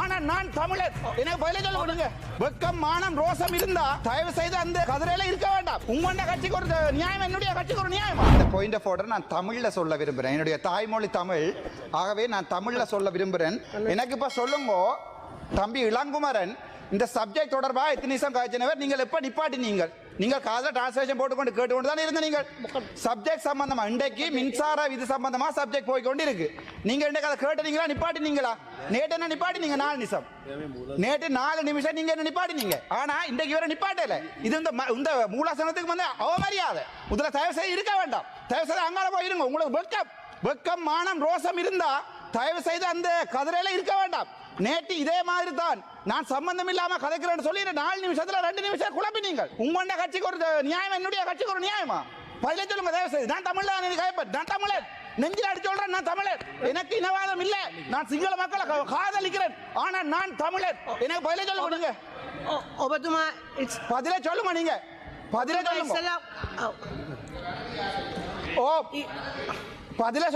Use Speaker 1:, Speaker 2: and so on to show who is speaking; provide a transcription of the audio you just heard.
Speaker 1: ஆனா நான் தமிழர். எனக்கு பதில சொல்ல கொடுங்க. வெக்கம் மானம் ரோசம் இருந்தா தயவு செய்து அந்த கதிரையில இருக்க வேண்டாம். உங்களோட கட்சிக்கு ஒரு நியாயம், என்னுடைய கட்சிக்கு ஒரு நியாயம்.
Speaker 2: இந்த பாயிண்ட் ஆஃப் ஆர்டர் நான் தமிழ்ல சொல்ல விரும்புறேன். என்னுடைய தாய்மொழி தமிழ். ஆகவே நான் தமிழ்ல சொல்ல விரும்புறேன். எனக்கு இப்ப சொல்லுங்க தம்பி இளங்குமரன், இந்த சப்ஜெக்ட் தொடர்பா எத்தனை நிமிஷம் காய்ச்சினவர் நீங்கள் எப்ப நிப்பாட்டினீங்க? நீங்கள் காதல டிரான்ஸ்லேஷன் போட்டுக்கொண்டு கேட்டுக்கொண்டு தான் இருந்த நீங்கள் சப்ஜெக்ட் சம்பந்தமா இன்றைக்கு மின்சார இது சம்பந்தமா சப்ஜெக்ட் போய்கொண்டு இருக்கு. நீங்க இன்றைக்கு அதை கேட்டுனீங்களா நிப்பாட்டினீங்களா? நேற்று என்ன நிப்பாட்டினீங்க 4 நிமிஷம், நேற்று 4 நிமிஷம் நீங்க என்ன நிப்பாட்டினீங்க. ஆனா இன்றைக்கு இவரை நிப்பாட்டல. இது இந்த மூலாசனத்துக்கு வந்து அவமரியாதை. முதல்ல தயவு செய்து இருக்க வேண்டாம். தயவு செய்து அங்கால போயிருங்க. உங்களுக்கு வெக்கம் மானம் ரோசம் இருந்தா தயவு செய்து அந்த கதிரையில இருக்க வேண்டாம். நேற்று இதே மாதிரி தான் நான் சம்பந்தம் இல்லாம கதைக்கிறேன்னு சொல்லி 4 நிமிஷத்துல 2 நிமிஷம் குழப்பினீங்க. உங்களோட கட்சிக்கு ஒரு நியாயம், என்னுடைய கட்சிக்கு ஒரு நியாயமா? பதில சொல்லுங்க தயவு செய்து. நான் தமிழ்ல நான் தமிழர், நெஞ்சில் அடிச்சு சொல்றேன். நான் தமிழர். எனக்கு இனவாதம் இல்ல. நான் சிங்கள மக்களை காதலிக்கிறேன். ஆனா நான் தமிழர். எனக்கு பதில சொல்ல கொடுங்க. பதில சொல்லுங்க. நீங்க பதில சொல்லுங்க. ஓ பதில